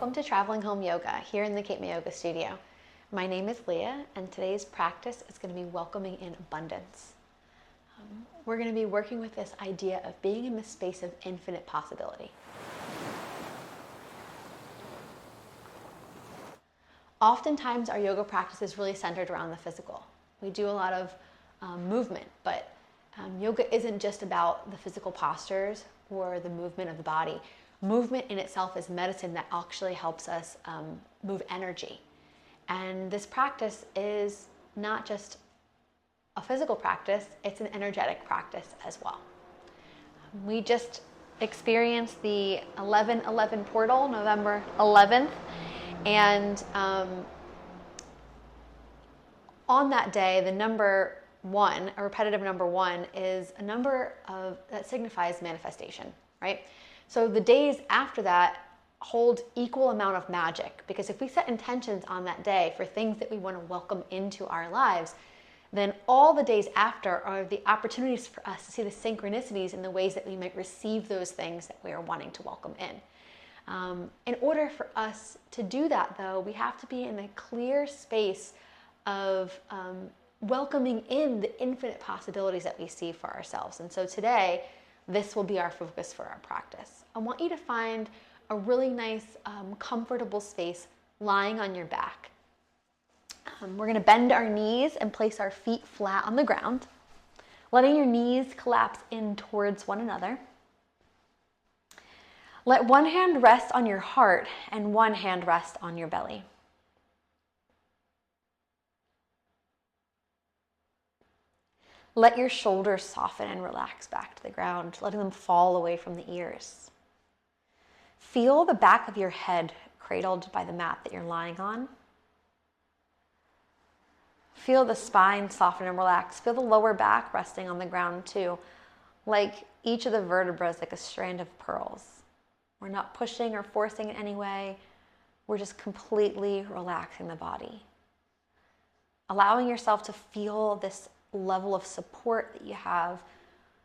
Welcome to Traveling Home Yoga here in the Cape May Yoga studio. My name is Leah, and today's practice is going to be welcoming in abundance. We're going to be working with this idea of being in this space of infinite possibility. Oftentimes our yoga practice is really centered around the physical. We do a lot of movement, but yoga isn't just about the physical postures or the movement of the body. Movement in itself is medicine that actually helps us move energy. And this practice is not just a physical practice, it's an energetic practice as well. We just experienced the 11/11 portal, November 11th, and on that day, the number one, a repetitive number one, is a number that signifies manifestation, right? So the days after that hold equal amount of magic, because if we set intentions on that day for things that we want to welcome into our lives, then all the days after are the opportunities for us to see the synchronicities in the ways that we might receive those things that we are wanting to welcome in. In order for us to do that, though, we have to be in a clear space of welcoming in the infinite possibilities that we see for ourselves. And so today, this will be our focus for our practice. I want you to find a really nice, comfortable space lying on your back. We're going to bend our knees and place our feet flat on the ground, letting your knees collapse in towards one another. Let one hand rest on your heart and one hand rest on your belly. Let your shoulders soften and relax back to the ground, letting them fall away from the ears. Feel the back of your head cradled by the mat that you're lying on. Feel the spine soften and relax. Feel the lower back resting on the ground too, like each of the vertebrae is like a strand of pearls. We're not pushing or forcing in any way. We're just completely relaxing the body. Allowing yourself to feel this level of support that you have.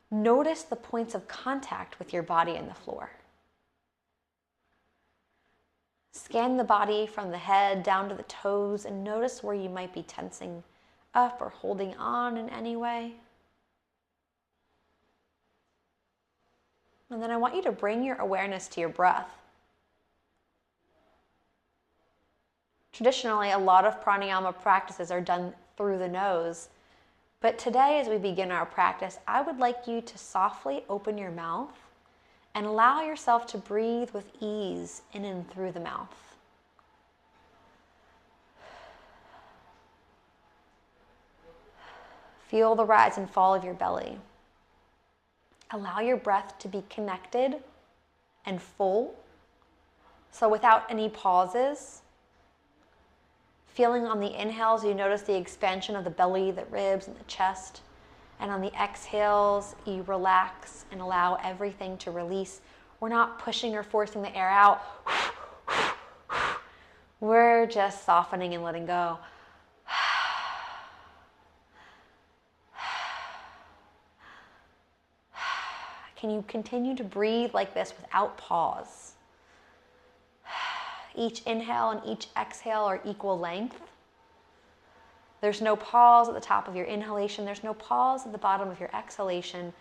Notice the points of contact with your body and the floor. Scan the body from the head down to the toes and notice where you might be tensing up or holding on in any way. And then I want you to bring your awareness to your breath. Traditionally, a lot of pranayama practices are done through the nose. But today, as we begin our practice, I would like you to softly open your mouth and allow yourself to breathe with ease in and through the mouth. Feel the rise and fall of your belly. Allow your breath to be connected and full, so without any pauses. Feeling on the inhales, you notice the expansion of the belly, the ribs, and the chest. And on the exhales, you relax and allow everything to release. We're not pushing or forcing the air out. We're just softening and letting go. Can you continue to breathe like this without pause? Each inhale and each exhale are equal length. There's no pause at the top of your inhalation. There's no pause at the bottom of your exhalation.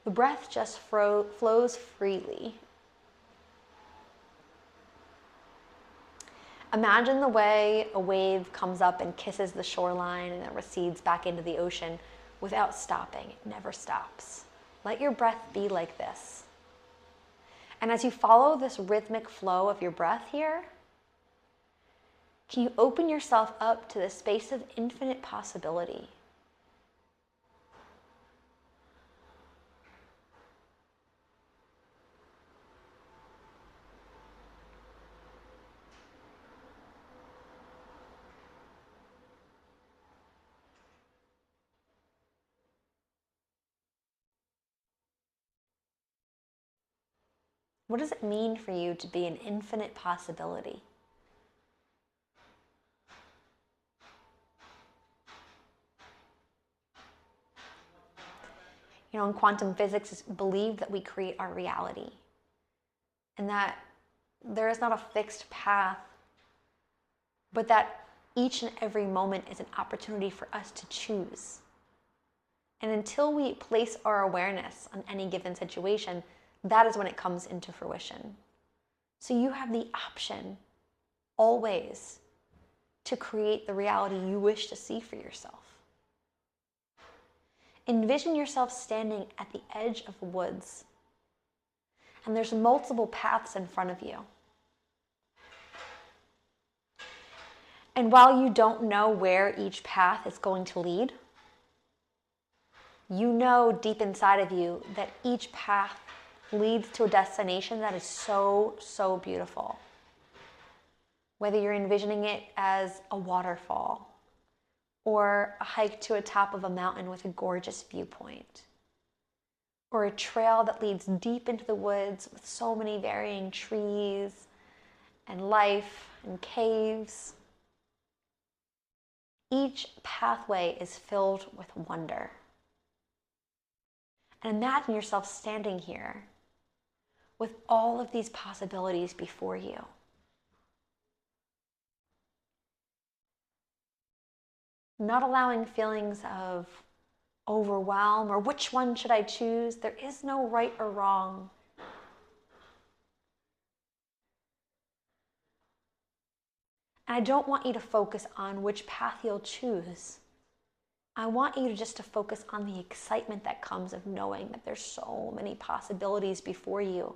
The breath just flows freely. Imagine the way a wave comes up and kisses the shoreline and it recedes back into the ocean without stopping. It never stops. Let your breath be like this. And as you follow this rhythmic flow of your breath here, can you open yourself up to the space of infinite possibility? What does it mean for you to be an infinite possibility? In quantum physics, it's believed that we create our reality. And that there is not a fixed path, but that each and every moment is an opportunity for us to choose. And until we place our awareness on any given situation, that is when it comes into fruition. So you have the option always to create the reality you wish to see for yourself. Envision yourself standing at the edge of the woods, and there's multiple paths in front of you. And while you don't know where each path is going to lead, you know deep inside of you that each path leads to a destination that is so, so beautiful. Whether you're envisioning it as a waterfall or a hike to a top of a mountain with a gorgeous viewpoint, or a trail that leads deep into the woods with so many varying trees and life and caves. Each pathway is filled with wonder. And imagine yourself standing here with all of these possibilities before you. Not allowing feelings of overwhelm or which one should I choose. There is no right or wrong. And I don't want you to focus on which path you'll choose. I want you just to focus on the excitement that comes of knowing that there's so many possibilities before you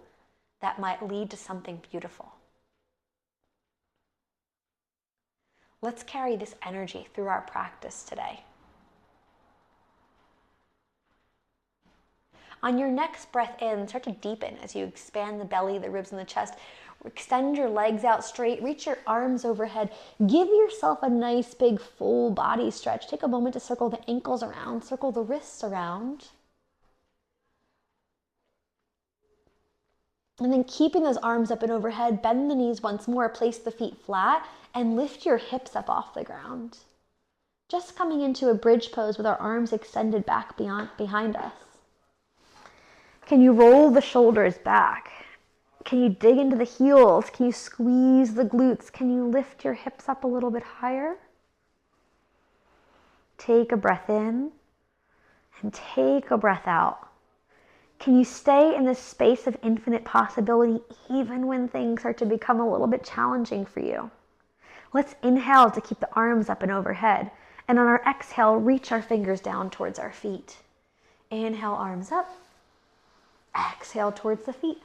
that might lead to something beautiful. Let's carry this energy through our practice today. On your next breath in, start to deepen as you expand the belly, the ribs, and the chest. Extend your legs out straight, reach your arms overhead. Give yourself a nice big full body stretch. Take a moment to circle the ankles around, circle the wrists around. And then keeping those arms up and overhead, bend the knees once more, place the feet flat, and lift your hips up off the ground. Just coming into a bridge pose with our arms extended back behind us. Can you roll the shoulders back? Can you dig into the heels? Can you squeeze the glutes? Can you lift your hips up a little bit higher? Take a breath in and take a breath out. Can you stay in this space of infinite possibility even when things start to become a little bit challenging for you? Let's inhale to keep the arms up and overhead. And on our exhale, reach our fingers down towards our feet. Inhale, arms up. Exhale towards the feet.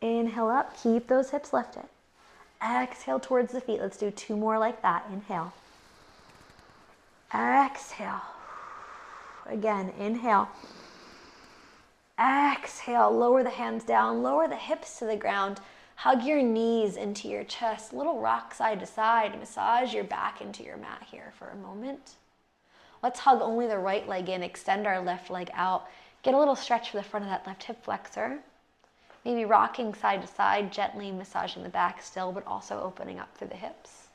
Inhale up, keep those hips lifted. Exhale towards the feet. Let's do 2 more like that. Inhale. Exhale. Again, inhale. Exhale, lower the hands down, lower the hips to the ground. Hug your knees into your chest, little rock side to side. Massage your back into your mat here for a moment. Let's hug only the right leg in, extend our left leg out. Get a little stretch for the front of that left hip flexor. Maybe rocking side to side, gently massaging the back still, but also opening up through the hips.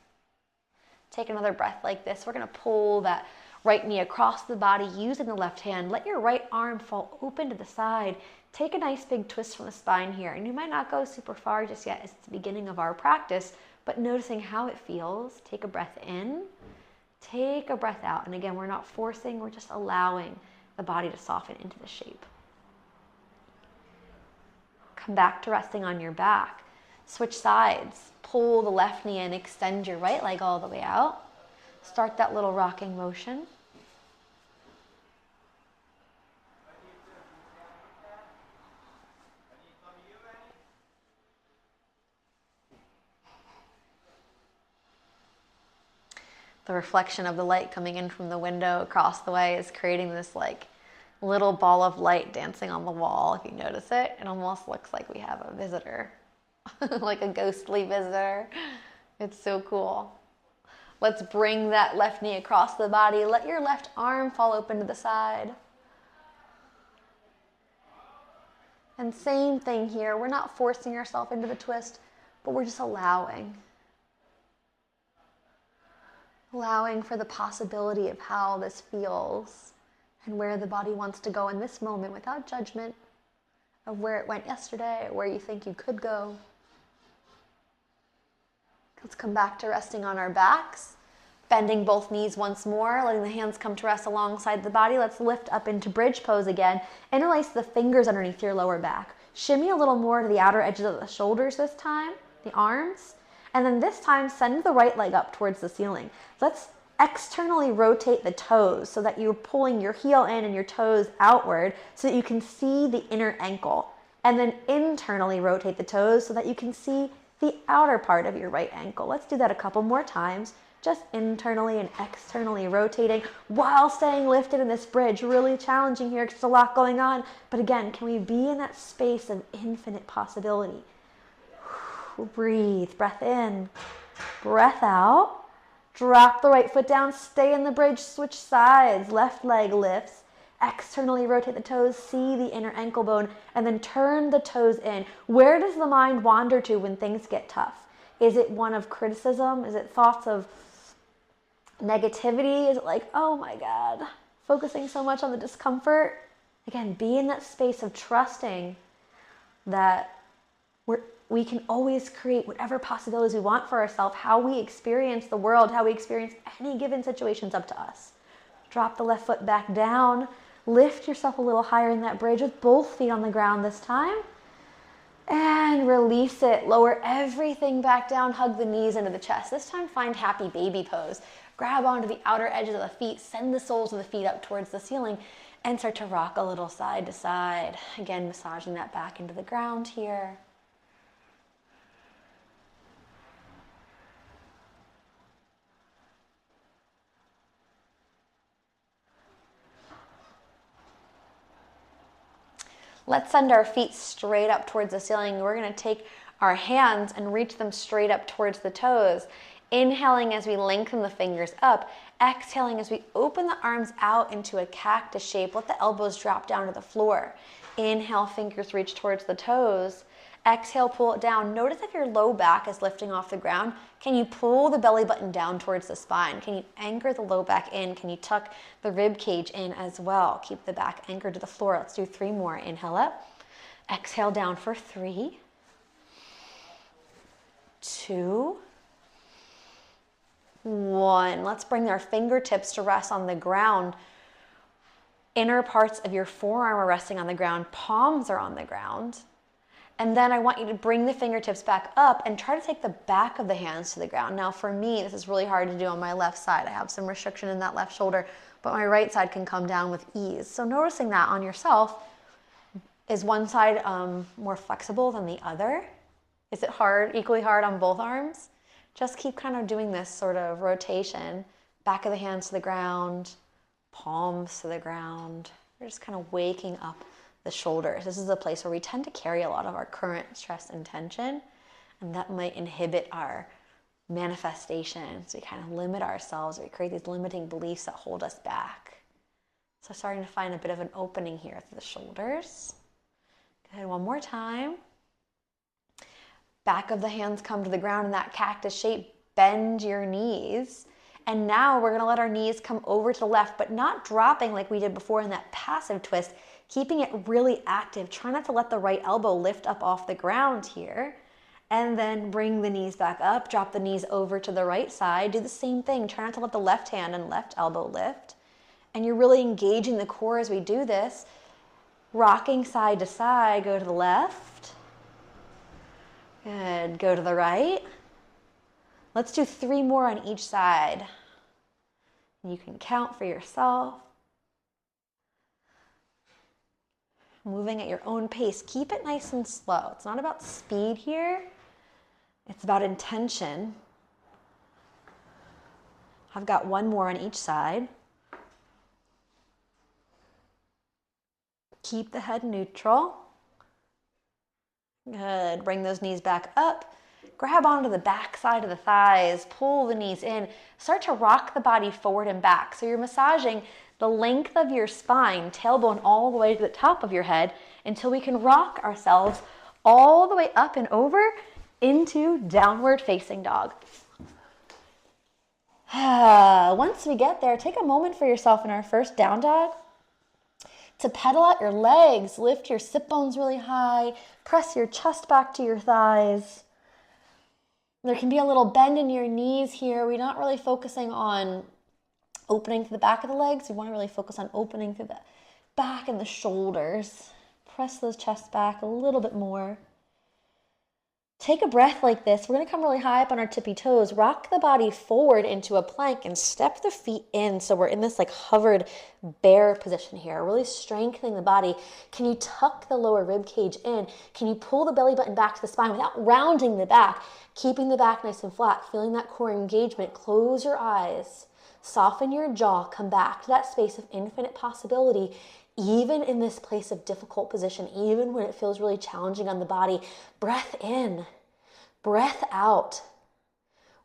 Take another breath like this. We're going to pull that right knee across the body using the left hand. Let your right arm fall open to the side. Take a nice big twist from the spine here. And you might not go super far just yet. It's the beginning of our practice, but noticing how it feels. Take a breath in. Take a breath out. And again, we're not forcing, we're just allowing the body to soften into the shape. Come back to resting on your back. Switch sides. Pull the left knee in, extend your right leg all the way out. Start that little rocking motion. The reflection of the light coming in from the window across the way is creating this like little ball of light dancing on the wall. If you notice it, it almost looks like we have a visitor, like a ghostly visitor. It's so cool. Let's bring that left knee across the body. Let your left arm fall open to the side. And same thing here. We're not forcing ourselves into the twist, but we're just allowing. Allowing for the possibility of how this feels and where the body wants to go in this moment without judgment of where it went yesterday or where you think you could go. Let's come back to resting on our backs. Bending both knees once more, letting the hands come to rest alongside the body. Let's lift up into bridge pose again. Interlace the fingers underneath your lower back. Shimmy a little more to the outer edges of the shoulders this time, the arms. And then this time, send the right leg up towards the ceiling. Let's externally rotate the toes so that you're pulling your heel in and your toes outward so that you can see the inner ankle. And then internally rotate the toes so that you can see the outer part of your right ankle. Let's do that a couple more times. Just internally and externally rotating while staying lifted in this bridge. Really challenging here because there's a lot going on. But again, can we be in that space of infinite possibility? Breathe, breath in, breath out. Drop the right foot down, stay in the bridge, switch sides. Left leg lifts. Externally rotate the toes, see the inner ankle bone, and then turn the toes in. Where does the mind wander to when things get tough? Is it one of criticism? Is it thoughts of negativity? Is it like, oh my God, focusing so much on the discomfort? Again, be in that space of trusting that we can always create whatever possibilities we want for ourselves, how we experience the world, how we experience any given situation is up to us. Drop the left foot back down. Lift yourself a little higher in that bridge with both feet on the ground this time. And release it. Lower everything back down. Hug the knees into the chest. This time, find happy baby pose. Grab onto the outer edges of the feet. Send the soles of the feet up towards the ceiling. And start to rock a little side to side. Again, massaging that back into the ground here. Let's send our feet straight up towards the ceiling. We're going to take our hands and reach them straight up towards the toes. Inhaling as we lengthen the fingers up. Exhaling as we open the arms out into a cactus shape. Let the elbows drop down to the floor. Inhale, fingers reach towards the toes. Exhale, pull it down. Notice if your low back is lifting off the ground. Can you pull the belly button down towards the spine? Can you anchor the low back in? Can you tuck the rib cage in as well? Keep the back anchored to the floor. Let's do 3 more. Inhale up. Exhale down for 3, 2, 1. Let's bring our fingertips to rest on the ground. Inner parts of your forearm are resting on the ground. Palms are on the ground. And then I want you to bring the fingertips back up and try to take the back of the hands to the ground. Now for me, this is really hard to do on my left side. I have some restriction in that left shoulder, but my right side can come down with ease. So noticing that on yourself, is one side more flexible than the other? Is it hard, equally hard on both arms? Just keep kind of doing this sort of rotation. Back of the hands to the ground, palms to the ground. We're just kind of waking up the shoulders. This is a place where we tend to carry a lot of our current stress and tension, and that might inhibit our manifestation. So we kind of limit ourselves, or we create these limiting beliefs that hold us back. So starting to find a bit of an opening here through the shoulders. Good, one more time. Back of the hands come to the ground in that cactus shape. Bend your knees. And now we're going to let our knees come over to the left, but not dropping like we did before in that passive twist. Keeping it really active. Try not to let the right elbow lift up off the ground here. And then bring the knees back up. Drop the knees over to the right side. Do the same thing. Try not to let the left hand and left elbow lift. And you're really engaging the core as we do this. Rocking side to side. Go to the left. Good. Go to the right. Let's do 3 more on each side. You can count for yourself. Moving at your own pace. Keep it nice and slow. It's not about speed here. It's about intention. I've got 1 more on each side. Keep the head neutral. Good. Bring those knees back up. Grab onto the back side of the thighs. Pull the knees in. Start to rock the body forward and back. So you're massaging the length of your spine, tailbone all the way to the top of your head until we can rock ourselves all the way up and over into downward facing dog. Once we get there, take a moment for yourself in our first down dog to pedal out your legs. Lift your sit bones really high. Press your chest back to your thighs. There can be a little bend in your knees here. We're not really focusing on opening through the back of the legs. We want to really focus on opening through the back and the shoulders. Press those chests back a little bit more. Take a breath like this. We're going to come really high up on our tippy toes. Rock the body forward into a plank and step the feet in. So we're in this like hovered bear position here, really strengthening the body. Can you tuck the lower rib cage in? Can you pull the belly button back to the spine without rounding the back? Keeping the back nice and flat, feeling that core engagement. Close your eyes, soften your jaw, come back to that space of infinite possibility, even in this place of difficult position, even when it feels really challenging on the body. Breath in, breath out.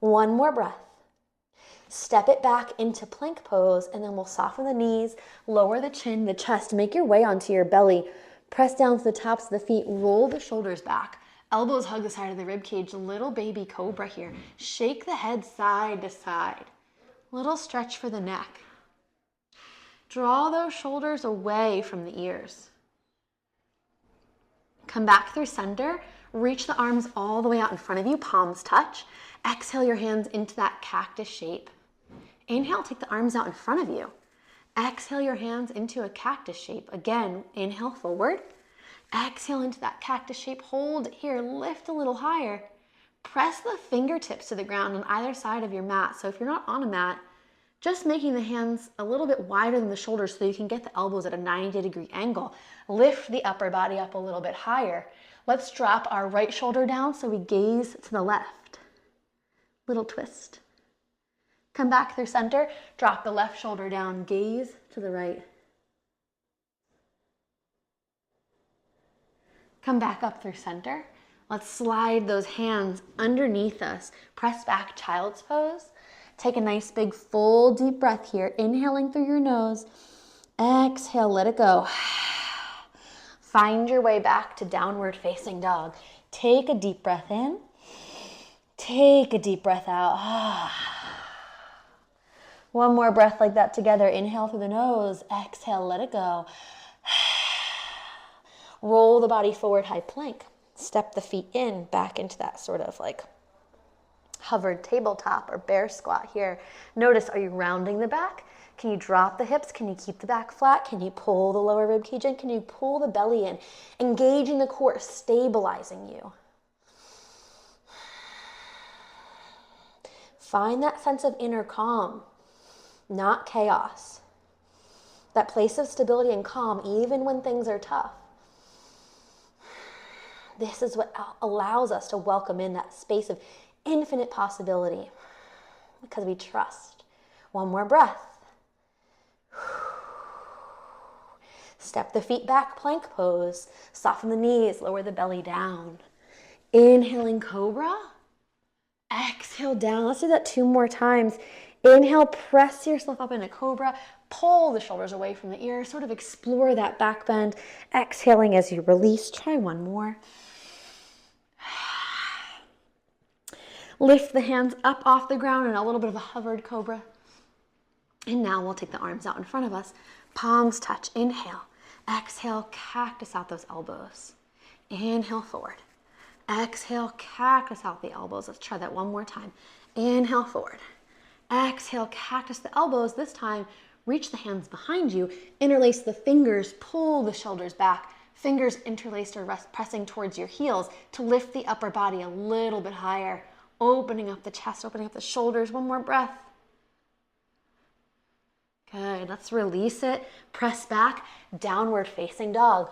One more breath. Step it back into plank pose, and then we'll soften the knees, lower the chin, the chest, make your way onto your belly. Press down to the tops of the feet, roll the shoulders back. Elbows hug the side of the rib cage, little baby cobra here. Shake the head side to side. Little stretch for the neck. Draw those shoulders away from the ears. Come back through center. Reach the arms all the way out in front of you, palms touch. Exhale your hands into that cactus shape. Inhale, take the arms out in front of you. Exhale your hands into a cactus shape. Again, inhale forward. Exhale into that cactus shape. Hold here, lift a little higher. Press the fingertips to the ground on either side of your mat. So if you're not on a mat, just making the hands a little bit wider than the shoulders so you can get the elbows at a 90-degree angle. Lift the upper body up a little bit higher. Let's drop our right shoulder down so we gaze to the left. Little twist. Come back through center. Drop the left shoulder down. Gaze to the right. Come back up through center. Let's slide those hands underneath us. Press back, child's pose. Take a nice big full deep breath here. Inhaling through your nose. Exhale, let it go. Find your way back to downward facing dog. Take a deep breath in. Take a deep breath out. One more breath like that together. Inhale through the nose. Exhale, let it go. Roll the body forward, high plank. Step the feet in, back into that sort of like hovered tabletop or bear squat here. Notice, are you rounding the back? Can you drop the hips? Can you keep the back flat? Can you pull the lower rib cage in? Can you pull the belly in? Engaging the core, stabilizing you. Find that sense of inner calm, not chaos. That place of stability and calm, even when things are tough. This is what allows us to welcome in that space of infinite possibility because we trust. One more breath. Step the feet back, plank pose. Soften the knees, lower the belly down. Inhaling cobra. Exhale down. Let's do that 2 more times. Inhale, press yourself up into cobra. Pull the shoulders away from the ears. Sort of explore that back bend. Exhaling as you release. Try one more. Lift the hands up off the ground in a little bit of a hovered cobra. And now we'll take the arms out in front of us. Palms touch. Inhale. Exhale, cactus out those elbows. Inhale forward. Exhale, cactus out the elbows. Let's try that one more time. Inhale forward. Exhale, cactus the elbows. This time, reach the hands behind you. Interlace the fingers. Pull the shoulders back. Fingers interlaced or pressing towards your heels to lift the upper body a little bit higher. Opening up the chest, opening up the shoulders. One more breath. Good. Let's release it. Press back. Downward facing dog.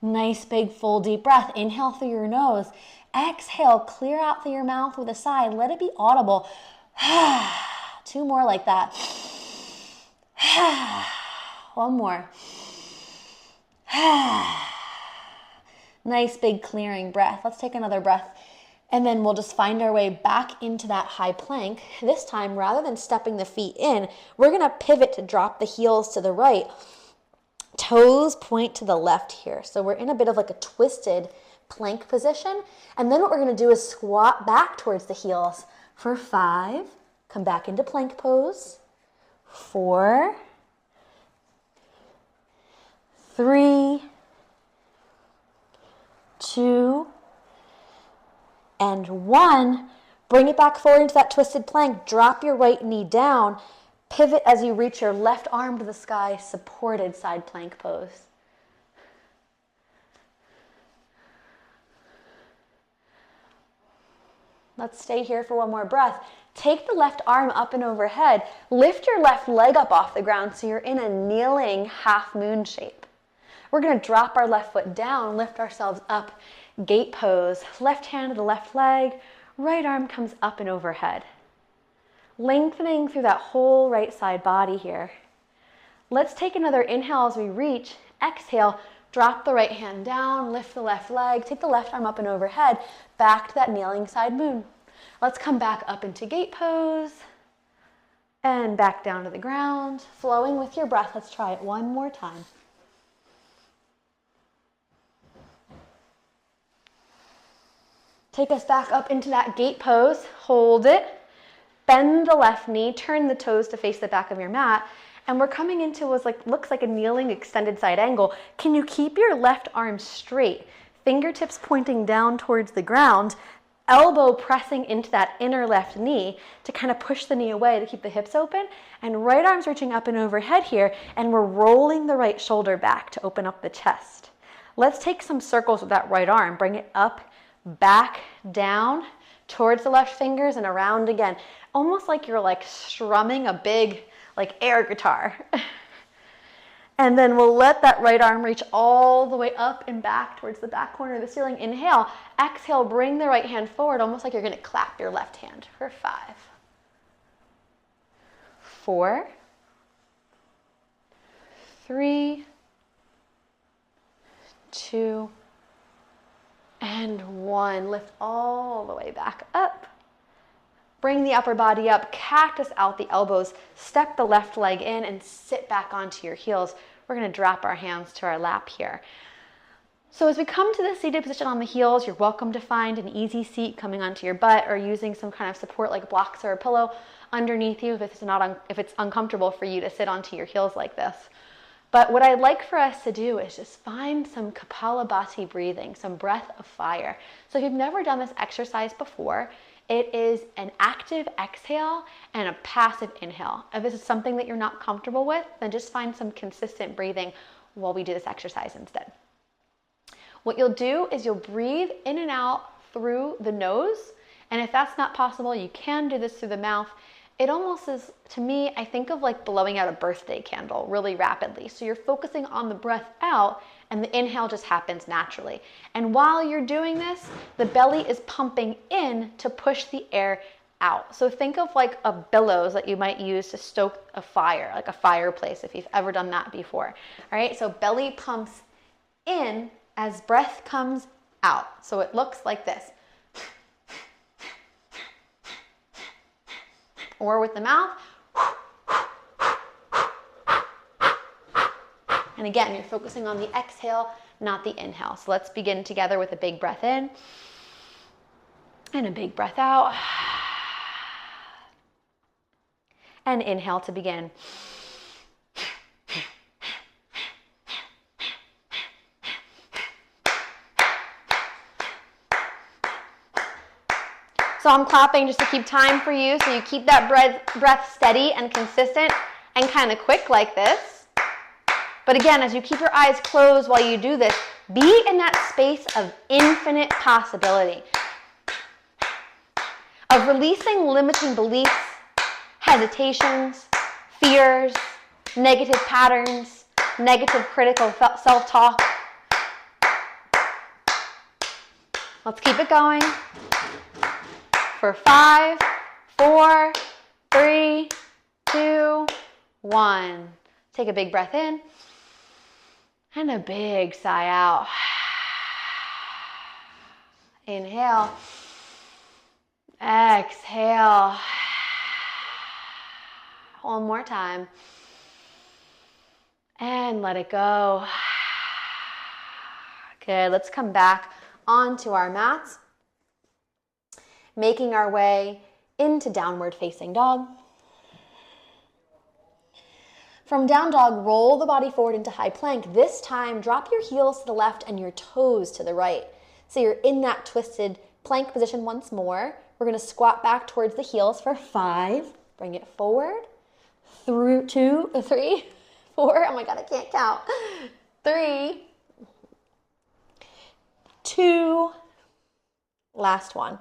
Nice big full deep breath. Inhale through your nose. Exhale. Clear out through your mouth with a sigh. Let it be audible. 2 more like that. One more. Nice big clearing breath. Let's take another breath. And then we'll just find our way back into that high plank. This time, rather than stepping the feet in, we're going to pivot to drop the heels to the right. Toes point to the left here. So we're in a bit of like a twisted plank position. And then what we're going to do is squat back towards the heels for 5. Come back into plank pose. 4, 3, 2, and 1. Bring it back forward into that twisted plank. Drop your right knee down. Pivot as you reach your left arm to the sky, supported side plank pose. Let's stay here for one more breath. Take the left arm up and overhead. Lift your left leg up off the ground so you're in a kneeling half moon shape. We're going to drop our left foot down, lift ourselves up, gate pose. Left hand to the left leg, right arm comes up and overhead. Lengthening through that whole right side body here. Let's take another inhale as we reach. Exhale, drop the right hand down, lift the left leg, take the left arm up and overhead, back to that kneeling side moon. Let's come back up into gate pose and back down to the ground. Flowing with your breath, let's try it one more time. Take us back up into that gate pose, hold it. Bend the left knee, turn the toes to face the back of your mat, and we're coming into what looks like a kneeling extended side angle. Can you keep your left arm straight? Fingertips pointing down towards the ground, elbow pressing into that inner left knee to kind of push the knee away to keep the hips open, and right arm's reaching up and overhead here, and we're rolling the right shoulder back to open up the chest. Let's take some circles with that right arm. Bring it up, back, down, towards the left fingers and around again. Almost like you're strumming a big air guitar. And then we'll let that right arm reach all the way up and back towards the back corner of the ceiling. Inhale, exhale, bring the right hand forward, almost like you're gonna clap your left hand for 5, 4, 3, 2, and 1. Lift all the way back up. Bring the upper body up, cactus out the elbows, step the left leg in and sit back onto your heels. We're gonna drop our hands to our lap here. So as we come to the seated position on the heels, you're welcome to find an easy seat coming onto your butt or using some kind of support like blocks or a pillow underneath you if it's uncomfortable for you to sit onto your heels like this. But what I'd like for us to do is just find some Kapalabhati breathing, some breath of fire. So if you've never done this exercise before, it is an active exhale and a passive inhale. If this is something that you're not comfortable with, then just find some consistent breathing while we do this exercise instead. What you'll do is you'll breathe in and out through the nose. And if that's not possible, you can do this through the mouth. It almost is, to me, I think of blowing out a birthday candle really rapidly. So you're focusing on the breath out and the inhale just happens naturally. And while you're doing this, the belly is pumping in to push the air out. So think of a bellows that you might use to stoke a fire, like a fireplace if you've ever done that before. All right, so belly pumps in as breath comes out. So it looks like this. Or with the mouth. And again, you're focusing on the exhale, not the inhale. So let's begin together with a big breath in and a big breath out. And inhale to begin. So I'm clapping just to keep time for you, so you keep that breath steady and consistent and kind of quick like this. But again, as you keep your eyes closed while you do this, be in that space of infinite possibility, of releasing limiting beliefs, hesitations, fears, negative patterns, negative critical self-talk. Let's keep it going. For 5, 4, 3, 2, 1. Take a big breath in and a big sigh out. Inhale. Exhale. One more time. And let it go. Good. Let's come back onto our mats, making our way into downward facing dog. From down dog, roll the body forward into high plank. This time, drop your heels to the left and your toes to the right. So you're in that twisted plank position once more. We're gonna squat back towards the heels for 5. Bring it forward. Through 2, 3, 4. Oh my God, I can't count. 3, 2, last one.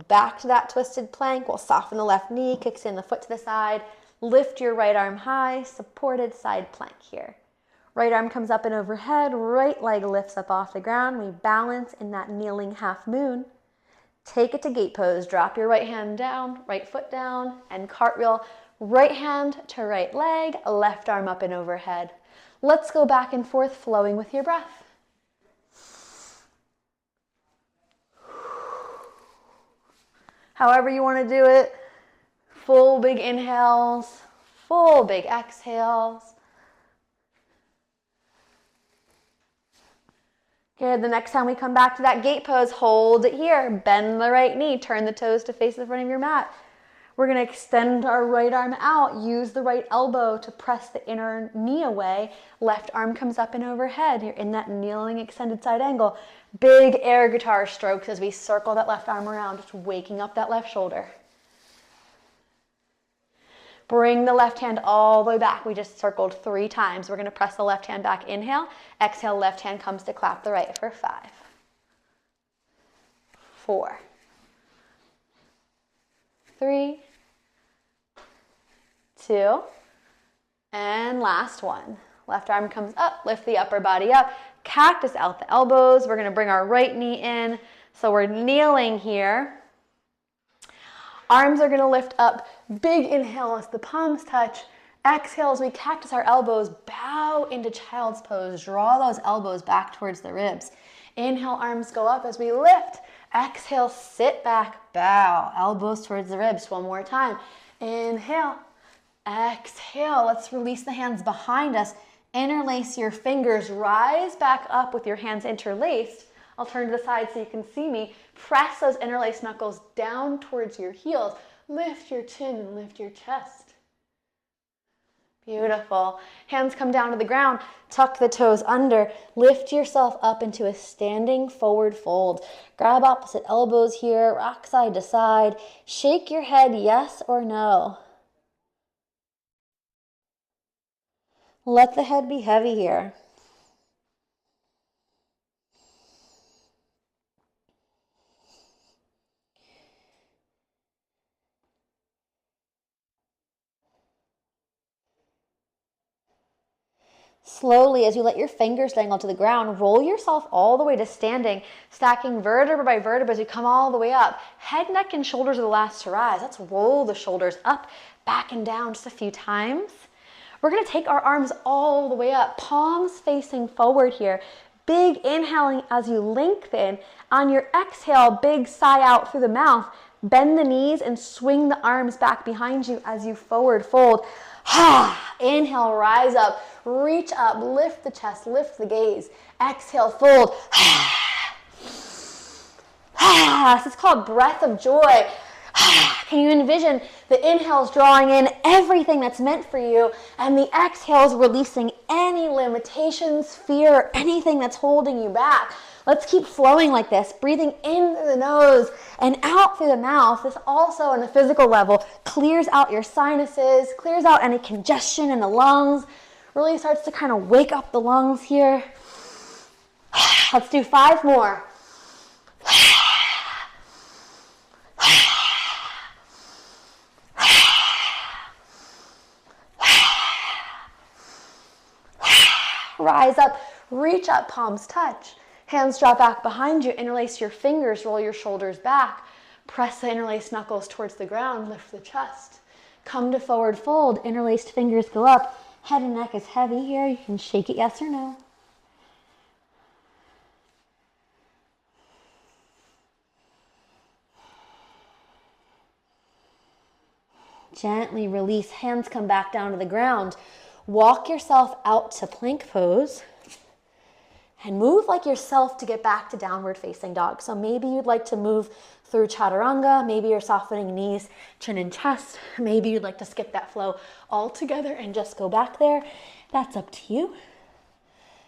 Back to that twisted plank. We'll soften the left knee, kicks in the foot to the side. Lift your right arm high, supported side plank here. Right arm comes up and overhead, right leg lifts up off the ground. We balance in that kneeling half moon. Take it to gate pose. Drop your right hand down, right foot down, and cartwheel. Right hand to right leg, left arm up and overhead. Let's go back and forth, flowing with your breath. However you want to do it. Full big inhales, full big exhales. Good, the next time we come back to that gate pose, hold it here. Bend the right knee, turn the toes to face the front of your mat. We're gonna extend our right arm out, use the right elbow to press the inner knee away. Left arm comes up and overhead. You're in that kneeling extended side angle. Big air guitar strokes as we circle that left arm around, just waking up that left shoulder. Bring the left hand all the way back. We just circled 3 times. We're gonna press the left hand back, inhale. Exhale, left hand comes to clap the right for 5, 4, 3, 2, and last one. Left arm comes up, lift the upper body up, cactus out the elbows. We're gonna bring our right knee in. So we're kneeling here. Arms are gonna lift up. Big inhale as the palms touch. Exhale as we cactus our elbows, bow into child's pose. Draw those elbows back towards the ribs. Inhale, arms go up as we lift. Exhale, sit back, bow, elbows towards the ribs. One more time. Inhale, exhale. Let's release the hands behind us. Interlace your fingers, rise back up with your hands interlaced. I'll turn to the side so you can see me. Press those interlaced knuckles down towards your heels. Lift your chin and lift your chest. Beautiful. Hands come down to the ground. Tuck the toes under. Lift yourself up into a standing forward fold. Grab opposite elbows here. Rock side to side. Shake your head yes or no. Let the head be heavy here. Slowly, as you let your fingers dangle to the ground, roll yourself all the way to standing, stacking vertebra by vertebra as you come all the way up. Head, neck, and shoulders are the last to rise. Let's roll the shoulders up, back, and down just a few times. We're going to take our arms all the way up, palms facing forward here. Big inhaling as you lengthen. On your exhale, big sigh out through the mouth. Bend the knees and swing the arms back behind you as you forward fold. Inhale, rise up, reach up, lift the chest, lift the gaze. Exhale, fold. This is called breath of joy. Can you envision the inhales drawing in everything that's meant for you and the exhales releasing any limitations, fear, or anything that's holding you back? Let's keep flowing like this, breathing in through the nose and out through the mouth. This also, on a physical level, clears out your sinuses, clears out any congestion in the lungs, really starts to kind of wake up the lungs here. Let's do 5 more. Rise up, reach up, palms touch. Hands drop back behind you, interlace your fingers, roll your shoulders back. Press the interlaced knuckles towards the ground, lift the chest. Come to forward fold, interlaced fingers go up. Head and neck is heavy here. You can shake it yes or no. Gently release, hands come back down to the ground. Walk yourself out to plank pose and move like yourself to get back to downward facing dog. So maybe you'd like to move through chaturanga, maybe you're softening knees, chin and chest, maybe you'd like to skip that flow altogether and just go back there. That's up to you.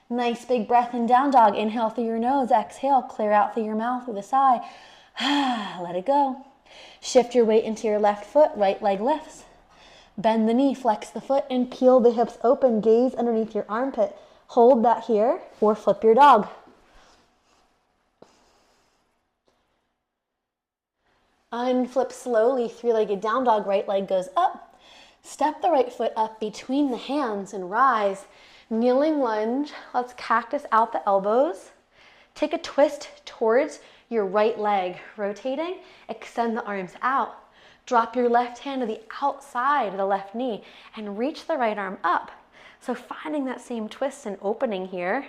Nice big breath in down dog. Inhale through your nose, exhale, clear out through your mouth with a sigh. Let it go. Shift your weight into your left foot, right leg lifts. Bend the knee, flex the foot, and peel the hips open. Gaze underneath your armpit. Hold that here, or flip your dog. Unflip slowly, three-legged down dog, right leg goes up. Step the right foot up between the hands and rise. Kneeling lunge, let's cactus out the elbows. Take a twist towards your right leg, rotating, extend the arms out. Drop your left hand to the outside of the left knee and reach the right arm up. So finding that same twist and opening here,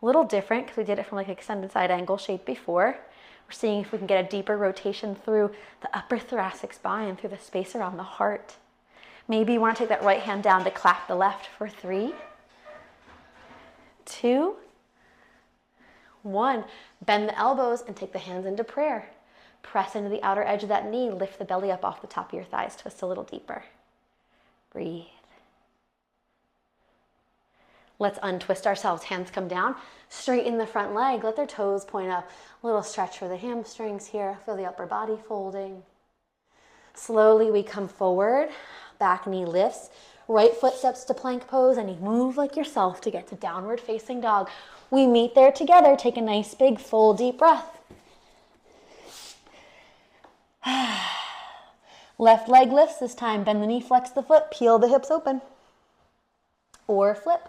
a little different because we did it from like extended side angle shape before. We're seeing if we can get a deeper rotation through the upper thoracic spine, through the space around the heart. Maybe you want to take that right hand down to clap the left for 3, 2, 1. Bend the elbows and take the hands into prayer. Press into the outer edge of that knee. Lift the belly up off the top of your thighs. Twist a little deeper. Breathe. Let's untwist ourselves. Hands come down. Straighten the front leg. Let their toes point up. A little stretch for the hamstrings here. Feel the upper body folding. Slowly we come forward. Back knee lifts. Right foot steps to plank pose, and you move like yourself to get to downward facing dog. We meet there together. Take a nice big full deep breath. Left leg lifts this time. Bend the knee, flex the foot, peel the hips open. Or flip.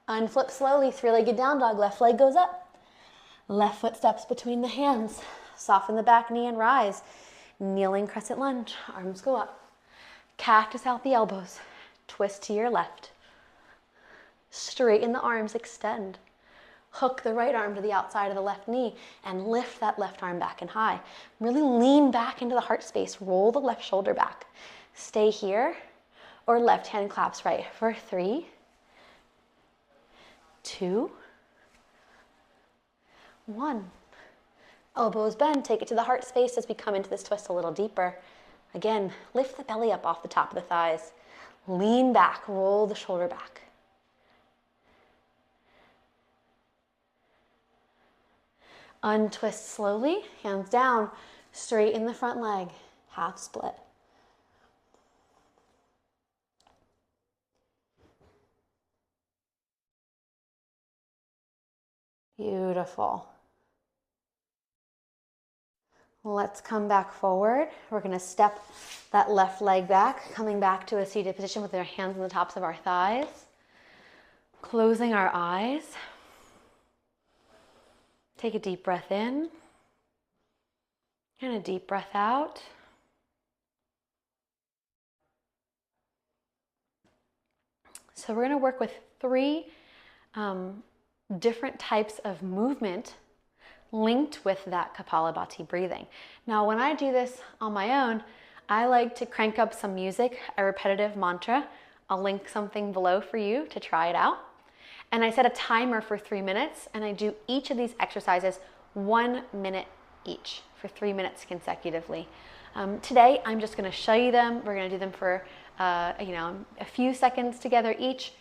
Unflip slowly, three-legged down dog. Left leg goes up. Left foot steps between the hands. Soften the back knee and rise. Kneeling crescent lunge. Arms go up. Cactus out the elbows. Twist to your left. Straighten the arms, extend. Hook the right arm to the outside of the left knee and lift that left arm back and high. Really lean back into the heart space. Roll the left shoulder back. Stay here, or left hand claps right for 3, 2, 1. Elbows bend. Take it to the heart space as we come into this twist a little deeper. Again, lift the belly up off the top of the thighs. Lean back, roll the shoulder back. Untwist slowly, hands down, straighten the front leg, half split. Beautiful. Let's come back forward. We're going to step that left leg back, coming back to a seated position with our hands on the tops of our thighs. Closing our eyes. Take a deep breath in and a deep breath out. So we're going to work with 3 different types of movement linked with that Kapalabhati breathing. Now, when I do this on my own, I like to crank up some music, a repetitive mantra. I'll link something below for you to try it out. And I set a timer for 3 minutes, and I do each of these exercises 1 minute each for 3 minutes consecutively. Today, I'm just going to show you them. We're going to do them for a few seconds together each,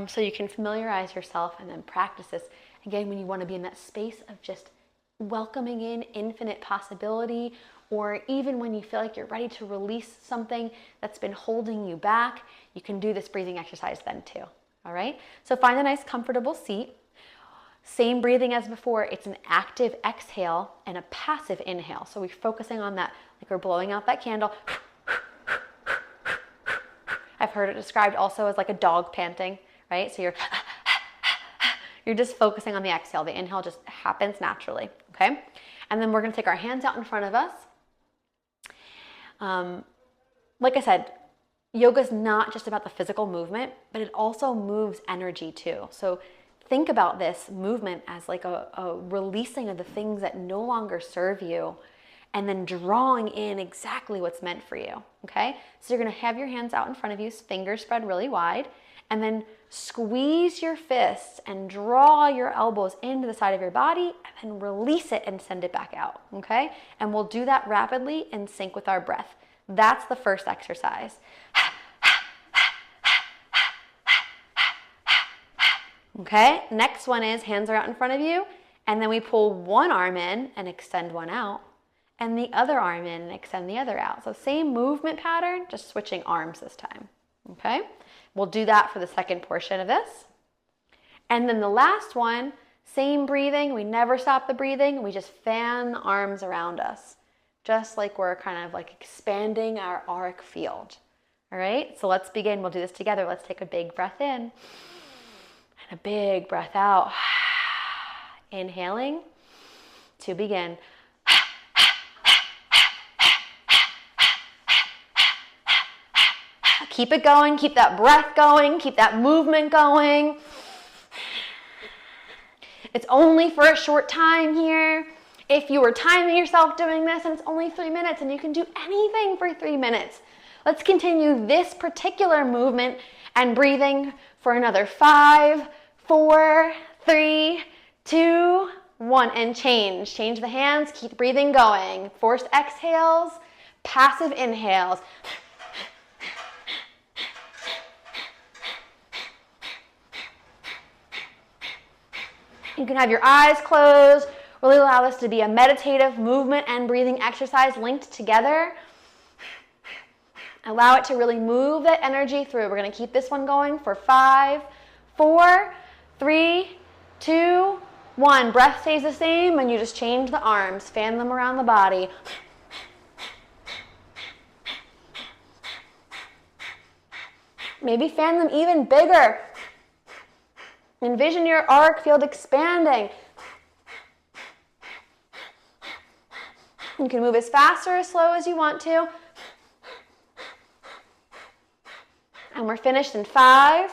so you can familiarize yourself and then practice this. Again, when you want to be in that space of just welcoming in infinite possibility, or even when you feel like you're ready to release something that's been holding you back, you can do this breathing exercise then too. All right, so find a nice comfortable seat. Same breathing as before. It's an active exhale and a passive inhale. So we're focusing on that, like we're blowing out that candle. I've heard it described also as like a dog panting, right? So you're just focusing on the exhale. The inhale just happens naturally, okay? And then we're gonna take our hands out in front of us. Like I said, yoga is not just about the physical movement, but it also moves energy too. So think about this movement as like a releasing of the things that no longer serve you, and then drawing in exactly what's meant for you, okay? So you're gonna have your hands out in front of you, fingers spread really wide, and then squeeze your fists and draw your elbows into the side of your body, and then release it and send it back out, okay? And we'll do that rapidly in sync with our breath. That's the first exercise. Okay, next one is hands are out in front of you, And then we pull one arm in and extend one out, and the other arm in and extend the other out. So same movement pattern, just switching arms this time, okay? We'll do that for the second portion of this. And then the last one, same breathing. We never stop the breathing. We just fan the arms around us, just like we're kind of like expanding our auric field. All right, so let's begin. We'll do this together. Let's take a big breath in and a big breath out. Inhaling to begin. Keep it going. Keep that breath going. Keep that movement going. It's only for a short time here. If you were timing yourself doing this and it's only 3 minutes and you can do anything for 3 minutes, let's continue this particular movement and breathing for another 5, 4, 3, 2, 1, and change. Change the hands, keep breathing going. Forced exhales, passive inhales. You can have your eyes closed. Really allow this to be a meditative movement and breathing exercise linked together. Allow it to really move that energy through. We're going to keep this one going for 5, 4, 3, 2, 1. Breath stays the same and you just change the arms. Fan them around the body. Maybe fan them even bigger. Envision your auric field expanding. You can move as fast or as slow as you want to. And we're finished in 5,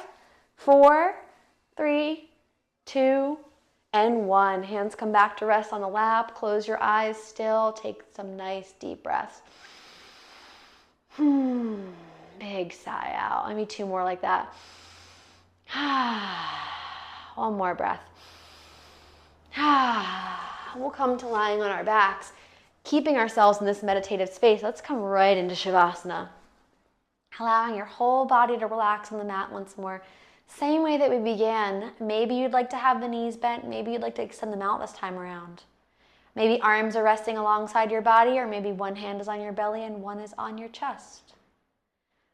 4, 3, 2, and 1. Hands come back to rest on the lap. Close your eyes still. Take some nice deep breaths. Big sigh out. Maybe 2 more like that. One more breath. We'll come to lying on our backs, keeping ourselves in this meditative space. Let's come right into Shavasana. Allowing your whole body to relax on the mat once more. Same way that we began. Maybe you'd like to have the knees bent. Maybe you'd like to extend them out this time around. Maybe arms are resting alongside your body, or maybe one hand is on your belly and one is on your chest.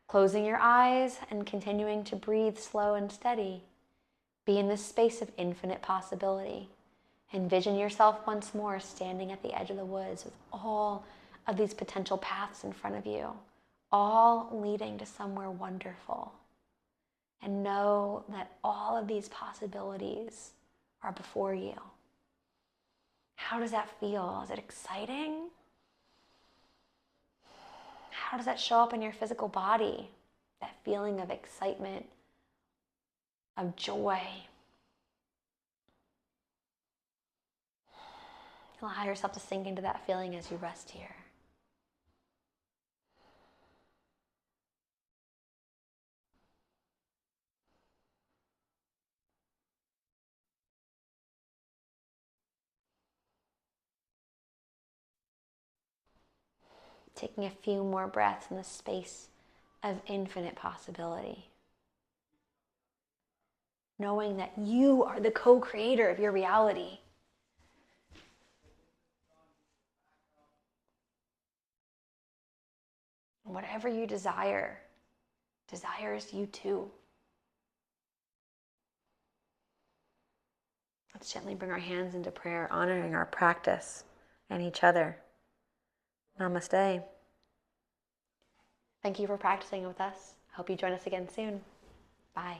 Closing your eyes and continuing to breathe slow and steady. Be in this space of infinite possibility. Envision yourself once more standing at the edge of the woods with all of these potential paths in front of you, all leading to somewhere wonderful. And know that all of these possibilities are before you. How does that feel? Is it exciting? How does that show up in your physical body? That feeling of excitement, of joy. Allow yourself to sink into that feeling as you rest here. Taking a few more breaths in the space of infinite possibility. Knowing that you are the co-creator of your reality. Whatever you desire, desires you too. Let's gently bring our hands into prayer, honoring our practice and each other. Namaste. Thank you for practicing with us. Hope you join us again soon. Bye.